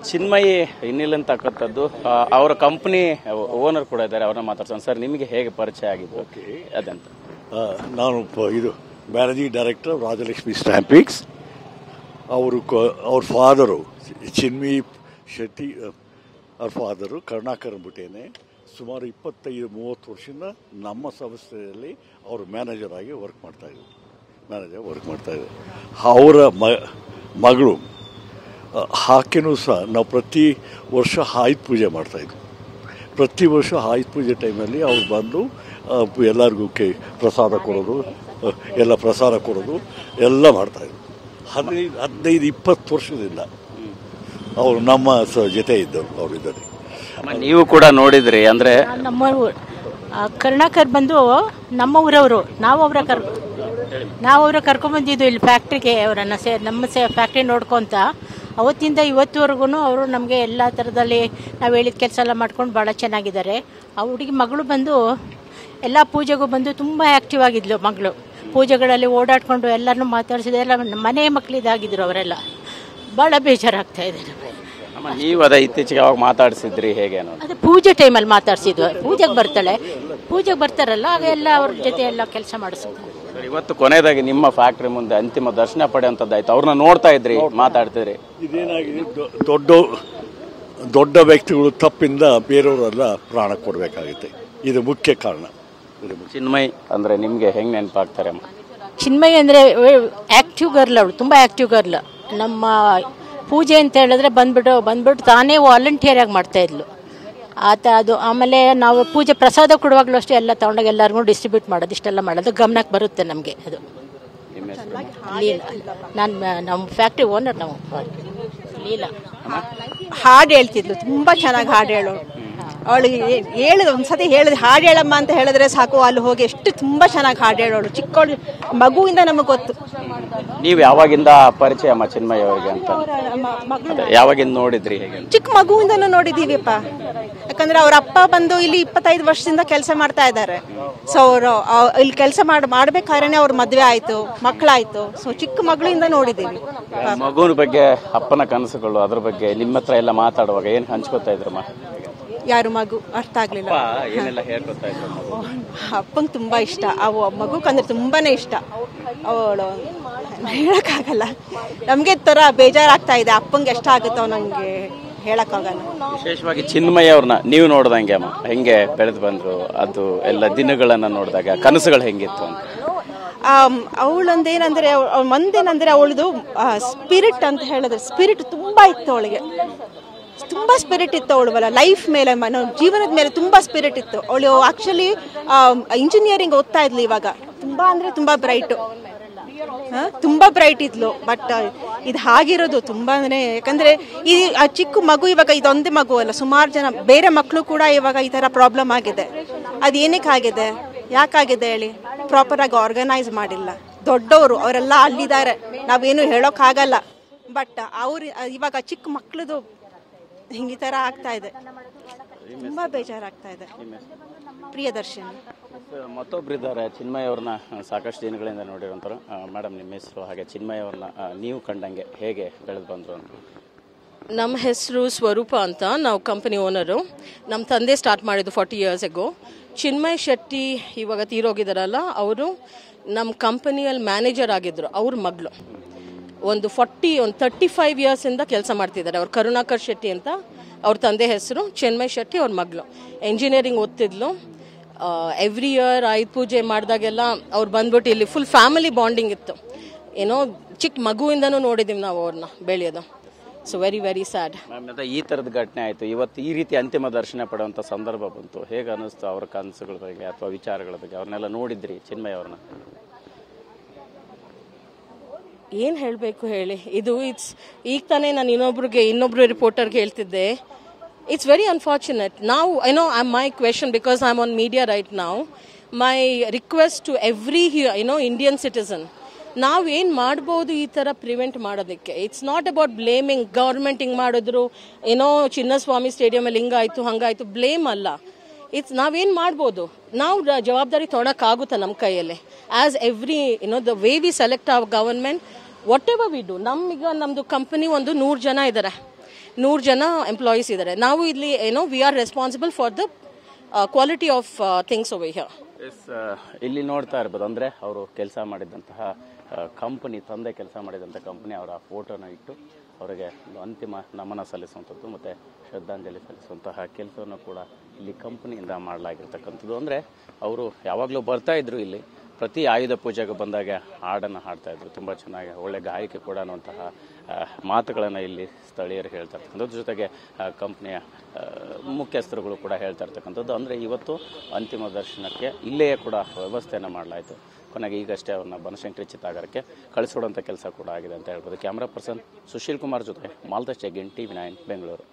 ಚಿನ್ಮಯಿ ಇನ್ನಿಲ್ ಅಂತಕ್ಕಂಥದ್ದು ಅವರ company owner ಕೂಡ ಇದ್ದಾರೆ, ಅವ್ರನ್ನ ಮಾತಾಡ್ಸೋಣ. ಸರ್, ನಿಮಗೆ ಹೇಗೆ ಪರಿಚಯ ಆಗಿದ್ದು ಅದಂತ? ನಾನು ಇದು ಮ್ಯಾನೇಜಿಂಗ್ ಡೈರೆಕ್ಟರ್ ರಾಜಲಕ್ಷ್ಮಿ ಸ್ಟ್ಯಾಂಪಿಕ್ಸ್. ಅವ್ರ ಫಾದರು ಚಿನ್ಮಯಿ ಶೆಟ್ಟಿ, ಅವ್ರ ಫಾದರು ಕರುಣಾಕರ್ ಅಂದ್ಬಿಟ್ಟೇನೆ ಸುಮಾರು 25-30 ವರ್ಷದಿಂದ ನಮ್ಮ ಸಂಸ್ಥೆಯಲ್ಲಿ ಅವರು ಮ್ಯಾನೇಜರ್ ಆಗಿ ವರ್ಕ್ ಮಾಡ್ತಾಯಿದ್ರು. ಅವರ ಮಗಳು ಆಕೆನೂ ಸಹ ನಾವು ಪ್ರತಿ ವರ್ಷ ಆಯುಧ ಪೂಜೆ ಮಾಡ್ತಾಯಿದ್ವಿ. ಪ್ರತಿ ವರ್ಷ ಆಯುಧ ಪೂಜೆ ಟೈಮಲ್ಲಿ ಅವ್ರು ಬಂದು ಎಲ್ಲರಿಗೂ ಪ್ರಸಾದ ಕೊಡೋದು, ಎಲ್ಲ ಮಾಡ್ತಾಯಿದ್ರು. 15-20 ವರ್ಷದಿಂದ ಅವರು ನಮ್ಮ ಜೊತೆ ಇದ್ದರು. ಅವರಿದ್ದಾರೆ, ನೀವು ಕೂಡ ನೋಡಿದ್ರಿ. ಅಂದರೆ ನಮ್ಮ ಕರುಣಾಕರ್ ಬಂದು ನಮ್ಮ ಊರವರು, ನಾವು ಅವರ ಕರ್ಕೊಂಡ್ಬಂದಿದ್ದು ಇಲ್ಲಿ ಫ್ಯಾಕ್ಟ್ರಿಗೆ. ಅವರನ್ನು ನಮ್ಮ ಫ್ಯಾಕ್ಟ್ರಿ ನೋಡ್ಕೊತ ಅವತ್ತಿಂದ ಇವತ್ತುವರೆಗೂ ಅವರು ನಮಗೆ ಎಲ್ಲ ಥರದಲ್ಲಿ ನಾವು ಹೇಳಿದ ಕೆಲಸ ಎಲ್ಲ ಮಾಡ್ಕೊಂಡು ಭಾಳ ಚೆನ್ನಾಗಿದ್ದಾರೆ. ಆ ಹುಡುಗಿ ಮಗಳು ಬಂದು ಎಲ್ಲ ಪೂಜೆಗೂ ಬಂದು ತುಂಬ ಆ್ಯಕ್ಟಿವ್ ಆಗಿದ್ಲು. ಮಗಳು ಪೂಜೆಗಳಲ್ಲಿ ಓಡಾಡಿಕೊಂಡು ಎಲ್ಲರನ್ನೂ ಮಾತಾಡಿಸಿದೆ. ಎಲ್ಲ ಮನೆ ಮಕ್ಕಳಿದಾಗಿದ್ರು ಅವರೆಲ್ಲ. ಭಾಳ ಬೇಜಾರಾಗ್ತಾ ಇದೆ. ನೀವು ಅದೇ ಇತ್ತೀಚೆಗೆ ಯಾವಾಗ ಮಾತಾಡಿಸಿದ್ರಿ, ಹೇಗೆ? ಅದೇ ಪೂಜೆ ಟೈಮಲ್ಲಿ ಮಾತಾಡಿಸಿದ್ವು. ಪೂಜೆಗೆ ಬರ್ತಾರಲ್ಲ, ಆಗ ಎಲ್ಲ ಅವ್ರ ಜೊತೆ ಎಲ್ಲ ಕೆಲಸ ಮಾಡಿಸಿದ್ರು. ಇವತ್ತು ಕೊನೆಯದಾಗಿ ನಿಮ್ಮ ಫ್ಯಾಕ್ಟ್ರಿ ಮುಂದೆ ಅಂತಿಮ ದರ್ಶನ ಪಡೆಯುವಂಥದ್ದಾಯ್ತು. ಅವ್ರನ್ನ ನೋಡ್ತಾ ಇದ್ರಿ, ಮಾತಾಡ್ತಿದ್ರಿ. ಇದೇನಾಗಿದೆ, ದೊಡ್ಡ ವ್ಯಕ್ತಿಗಳು ತಪ್ಪಿಂದ ಬೇರೆಯವರೆಲ್ಲ ಪ್ರಾಣ ಕೊಡಬೇಕಾಗುತ್ತೆ. ಇದು ಮುಖ್ಯ ಕಾರಣ. ಚಿನ್ಮಯಿ ಅಂದರೆ ನಿಮಗೆ ಹೆಂಗೆ ನೆನಪಾಗ್ತಾರೆ? ಚಿನ್ಮಯಿ ಅಂದರೆ ಆ್ಯಕ್ಟಿವ್ ಗರ್ಲ್, ಅವಳು ತುಂಬ ಆ್ಯಕ್ಟಿವ್ ಗರ್ಲ್. ನಮ್ಮ ಪೂಜೆ ಅಂತ ಹೇಳಿದ್ರೆ ಬಂದ್ಬಿಟ್ಟು ತಾನೇ ವಾಲಂಟಿಯರ್ ಆಗಿ ಮಾಡ್ತಾ ಇದ್ಲು ಅದು. ಆಮೇಲೆ ನಾವು ಪೂಜೆ ಪ್ರಸಾದ ಕೊಡುವಾಗಲೂ ಅಷ್ಟೇ ಎಲ್ಲ ತಗೊಂಡಾಗ ಎಲ್ಲರಿಗೂ ಡಿಸ್ಟ್ರಿಬ್ಯೂಟ್ ಮಾಡೋದು, ಇಷ್ಟೆಲ್ಲ ಮಾಡೋದು ಗಮನಕ್ಕೆ ಬರುತ್ತೆ ನಮಗೆ. ಅದು ನಾನು ನಮ್ಮ ಫ್ಯಾಕ್ಟ್ರಿ ಓನರ್. ನಾವು ಲೀಲಾ ಹಾಡು ಹೇಳ್ತಿದ್ಲು, ತುಂಬ ಚೆನ್ನಾಗಿ ಹಾಡು ಹೇಳೋಳು. ಅವಳಿಗೆ ಒಂದ್ಸತಿ ಹೇಳಿದ್ರೆ ಹಾಡು ಹೇಳಮ್ಮ ಅಂತ ಹೇಳಿದ್ರೆ ಸಾಕು, ಅಲ್ಲಿ ಹೋಗಿ ಎಷ್ಟು ತುಂಬ ಚೆನ್ನಾಗಿ ಹಾಡು ಹೇಳೋಳು. ಚಿಕ್ಕವಳು ಮಗುವಿಂದ ನಮಗೆ ಗೊತ್ತು. ನೀವು ಯಾವಾಗಿಂದ ಪರಿಚಯ ಚಿನ್ಮಯಿ ಅವರಿಗೆ ಅಂತ? ಯಾವಾಗಿಂದ ನೋಡಿದ್ರಿ? ಹೇಗೆ? ಚಿಕ್ಕ ಮಗುವಿಂದನೂ ನೋಡಿದೀವಿಪ್ಪ. ಯಾಕಂದ್ರೆ ಅವ್ರ ಅಪ್ಪ ಬಂದು ಇಲ್ಲಿ 25 ವರ್ಷದಿಂದ ಕೆಲಸ ಮಾಡ್ತಾ ಇದ್ದಾರೆ. ಸೊ ಅವರು ಇಲ್ಲಿ ಕೆಲಸ ಮಾಡ್ಬೇಕಾದ್ರೆ ಅವ್ರ ಮದ್ವೆ ಆಯ್ತು, ಮಕ್ಕಳಾಯ್ತು. ಸೊ ಚಿಕ್ಕ ಮಗಳಿಂದ ನೋಡಿದೀವಿ. ಮಗುವಿನ ಬಗ್ಗೆ, ಅಪ್ಪನ ಕನಸುಗಳು, ಅದ್ರ ಬಗ್ಗೆ ನಿಮ್ಮ ಹತ್ರ ಎಲ್ಲ ಮಾತಾಡುವಾಗ ಏನ್ ಹಂಚ್ಕೋತಾ ಇದ್ರಮ್ಮ? ಯಾರು ಮಗು ಅರ್ಥ ಆಗ್ಲಿಲ್ಲ. ಅಪ್ಪಂಗೆ ತುಂಬಾ ಇಷ್ಟ, ಮಗುಕಂದ್ರೆ ತುಂಬಾನೇ ಇಷ್ಟ. ಅವಳು ಹೇಳಕ್ಕಾಗಲ್ಲ, ನಮ್ಗೆ ತರ ಬೇಜಾರಾಗ್ತಾ ಇದೆ. ಅಪ್ಪಂಗೆ ಎಷ್ಟ ಆಗುತ್ತೋ ನಂಗೆ ಹೇಳಕ್ಕಾಗಲ್ಲ. ವಿಶೇಷವಾಗಿ ಚಿನ್ಮಯಿ ಅವ್ರನ್ನ ನೀವು ನೋಡ್ದಂಗೆ ಅಮ್ಮ, ಹೆಂಗೆ ಬೆಳೆದು ಬಂದ್ರು, ಅದು ಎಲ್ಲ ದಿನಗಳನ್ನ ನೋಡಿದಾಗ ಕನಸುಗಳು ಹೆಂಗಿತ್ತು ಅಂತ? ಅವಳೊಂದೇನಂದ್ರೆ ಒಂದೇನಂದ್ರೆ ಅವಳದು ಸ್ಪಿರಿಟ್ ಅಂತ ಹೇಳಿದ್ರೆ, ಸ್ಪಿರಿಟ್ ತುಂಬಾ ಇತ್ತು ಅವಳಿಗೆ. ತುಂಬಾ ಸ್ಪಿರಿಟ್ ಇತ್ತು ಅವಳವಲ್ಲ, ಲೈಫ್ ಮೇಲೆ, ಜೀವನದ ಮೇಲೆ ತುಂಬಾ ಸ್ಪಿರಿಟ್ ಇತ್ತು. ಅವಳು ಆಕ್ಚುಲಿ ಇಂಜಿನಿಯರಿಂಗ್ ಓದ್ತಾ ಇದ್ಲು ಇವಾಗ. ತುಂಬಾ ಅಂದ್ರೆ ತುಂಬಾ ಬ್ರೈಟ್ ಇದ್ಲು. ಬಟ್ ಇದು ಹಾಗಿರೋದು ತುಂಬಾ ಅಂದ್ರೆ, ಯಾಕಂದ್ರೆ ಈ ಚಿಕ್ಕ ಮಗು ಇವಾಗ ಇದೊಂದೇ ಮಗು ಅಲ್ಲ, ಸುಮಾರು ಜನ ಬೇರೆ ಮಕ್ಕಳು ಕೂಡ ಇವಾಗ ಈ ತರ ಪ್ರಾಬ್ಲಮ್ ಆಗಿದೆ. ಅದು ಏನಕ್ಕೆ ಆಗಿದೆ, ಯಾಕಾಗಿದೆ ಹೇಳಿ? ಪ್ರಾಪರ್ ಆಗಿ ಆರ್ಗನೈಸ್ ಮಾಡಿಲ್ಲ. ದೊಡ್ಡವರು ಅವರೆಲ್ಲ ಅಲ್ಲಿದ್ದಾರೆ, ನಾವೇನು ಹೇಳೋಕ್ಕಾಗಲ್ಲ. ಬಟ್ ಅವ್ರು ಇವಾಗ ಚಿಕ್ಕ ಮಕ್ಕಳದು ಹಿಂಗೆ ತರ ಆಗ್ತಾ ಇದೆ, ತುಂಬಾ ಬೇಜಾರಾಗ್ತಾ ಇದೆ. ಪ್ರಿಯದರ್ಶನ್ ಮತ್ತೊಬ್ರು ಇದ್ದಾರೆ, ಚಿನ್ಮಯಿ ಅವ್ರನ್ನ ಸಾಕಷ್ಟು ದಿನಗಳಿಂದ ನೋಡಿರೋಂಥವ್ರು. ಮೇಡಮ್, ನಿಮ್ಮ ಹೆಸರು, ಹಾಗೆ ಚಿನ್ಮಯಿ ಅವ್ರನ್ನ ನೀವು ಕಂಡಂಗೆ ಹೇಗೆ ಬೆಳೆದು ಬಂದ್ರು ಅಂತ? ನಮ್ಮ ಹೆಸರು ಸ್ವರೂಪ ಅಂತ, ನಾವು ಕಂಪನಿ ಓನರು. ನಮ್ಮ ತಂದೆ ಸ್ಟಾರ್ಟ್ ಮಾಡಿದ್ದು 40 years ago. ಚಿನ್ಮಯಿ ಶೆಟ್ಟಿ ಇವಾಗ ತೀರೋಗಿದ್ದಾರಲ್ಲ, ಅವರು ನಮ್ಮ ಕಂಪನಿಯಲ್ಲಿ ಮ್ಯಾನೇಜರ್ ಆಗಿದ್ರು. ಅವ್ರ ಮಗಳು ಒಂದು 35 yearsಯಿಂದ ಕೆಲಸ ಮಾಡ್ತಿದ್ದಾರೆ. ಅವ್ರು ಕರುಣಾಕರ್ ಶೆಟ್ಟಿ ಅಂತ ಅವ್ರ ತಂದೆ ಹೆಸರು, ಚಿನ್ಮಯಿ ಶೆಟ್ಟಿ ಅವ್ರ ಮಗಳು. ಎಂಜಿನಿಯರಿಂಗ್ ಓದ್ತಿದ್ಲು. ಎವ್ರಿ ಇಯರ್ ಆಯುಧ ಪೂಜೆ ಮಾಡಿದಾಗೆಲ್ಲ ಅವ್ರು ಬಂದ್ಬಿಟ್ಟು ಇಲ್ಲಿ ಫುಲ್ ಫ್ಯಾಮಿಲಿ ಬಾಂಡಿಂಗ್ ಇತ್ತು. ಏನೋ ಚಿಕ್ಕ ಮಗುವಿಂದನೂ ನೋಡಿದ್ದೀವಿ ನಾವು ಅವ್ರನ್ನ ಬೆಳೆಯೋದು. So very very sad. ಈ ಥರದ ಘಟನೆ ಆಯಿತು, ಇವತ್ತು ಈ ರೀತಿ ಅಂತಿಮ ದರ್ಶನ ಪಡುವಂಥ ಸಂದರ್ಭ ಬಂತು. ಹೇಗೆ ಅನ್ನಿಸ್ತು ಅವ್ರ ಕನಸುಗಳ ಬಗ್ಗೆ ಅಥವಾ ವಿಚಾರಗಳ ಬಗ್ಗೆ? ಅವ್ರನ್ನೆಲ್ಲ ನೋಡಿದ್ರಿ ಚಿನ್ಮಯಿ ಅವ್ರನ್ನ? ಏನು ಹೇಳಬೇಕು ಹೇಳಿ, ಈಗ ತಾನೇ ನಾನು ಇನ್ನೊಬ್ರು ರಿಪೋರ್ಟರ್ಗೆ ಹೇಳ್ತಿದ್ದೆ. It's very unfortunate. Now, I know my question, because I'm on media right now, my request to every Indian citizen, ನಾವೇನು ಮಾಡ್ಬೋದು ಈ ಥರ ಪ್ರಿವೆಂಟ್ ಮಾಡೋದಕ್ಕೆ? It's not about blaming government. ಹಿಂಗೆ ಮಾಡಿದ್ರು, ಚಿನ್ನಸ್ವಾಮಿ ಸ್ಟೇಡಿಯಮಲ್ಲಿ ಹಿಂಗಾಯ್ತು ಹಂಗಾಯ್ತು, ಬ್ಲೇಮ್ ಅಲ್ಲ. ನಾವೇನು ಮಾಡ್ಬೋದು, ನಾವು ಜವಾಬ್ದಾರಿ ತೊಗೊಳಕ್ಕಾಗುತ್ತಾ ನಮ್ಮ ಕೈಯಲ್ಲಿ? As every the way we select our government, whatever we do. ನಮ್ಮದು ಕಂಪನಿ ಒಂದು 100 ಜನ ಇದ್ದಾರೆ. 100 ಜನ ಎಂಪ್ಲಾಯೀಸ್ ಇದ್ದಾರೆ. ನಾವು ಇಲ್ಲಿ we are responsible for the quality of things over here. ಇಲ್ಲಿ ನೋಡ್ತಾ ಇರ್ಬೋದು, ಅಂದರೆ ಅವರು ಕೆಲಸ ಮಾಡಿದಂತಹ ಕಂಪನಿ, ತಂದೆ ಕೆಲಸ ಮಾಡಿದಂಥ ಕಂಪನಿ, ಅವರ ಫೋಟೋನ ಇಟ್ಟು ಅವರಿಗೆ ಒಂದು ಅಂತಿಮ ನಮನ ಸಲ್ಲಿಸುವಂಥದ್ದು ಮತ್ತು ಶ್ರದ್ಧಾಂಜಲಿ ಸಲ್ಲಿಸುವಂತಹ ಕೆಲಸವನ್ನು ಕೂಡ ಇಲ್ಲಿ ಕಂಪನಿಯಿಂದ ಮಾಡಲಾಗಿರ್ತಕ್ಕಂಥದ್ದು. ಅಂದರೆ ಅವರು ಯಾವಾಗಲೂ ಬರ್ತಾಯಿದ್ರು ಇಲ್ಲಿ, ಪ್ರತಿ ಆಯುಧ ಪೂಜೆಗೆ ಬಂದಾಗ ಹಾಡನ್ನು ಹಾಡ್ತಾಯಿದ್ರು, ತುಂಬ ಚೆನ್ನಾಗಿ ಒಳ್ಳೆ ಗಾಯಕಿ ಕೂಡ ಅನ್ನುವಂತಹ ಮಾತುಗಳನ್ನು ಇಲ್ಲಿ ಸ್ಥಳೀಯರು ಹೇಳ್ತಾ ಇರ್ತಕ್ಕಂಥದ್ದು. ಜೊತೆಗೆ ಕಂಪ್ನಿಯ ಮುಖ್ಯಸ್ಥರುಗಳು ಕೂಡ ಹೇಳ್ತಾ ಇರ್ತಕ್ಕಂಥದ್ದು. ಅಂದರೆ ಇವತ್ತು ಅಂತಿಮ ದರ್ಶನಕ್ಕೆ ಇಲ್ಲಿಯೇ ಕೂಡ ವ್ಯವಸ್ಥೆಯನ್ನು ಮಾಡಲಾಯಿತು. ಕೊನೆಗೆ ಈಗಷ್ಟೇ ಅವ್ರನ್ನ ಬನಶಂಕರಿ ಚಿತಾಗಾರಕ್ಕೆ ಕಳಿಸ್ಕೊಡುವಂಥ ಕೆಲಸ ಕೂಡ ಆಗಿದೆ ಅಂತ ಹೇಳ್ಬೋದು. ಕ್ಯಾಮ್ರಾ ಪರ್ಸನ್ ಸುಶೀಲ್ ಕುಮಾರ್ ಜೊತೆ ಮಾಲ್ತೇಶ್ ಜಗ್ಗಿನ್, TV9 ಬೆಂಗಳೂರು.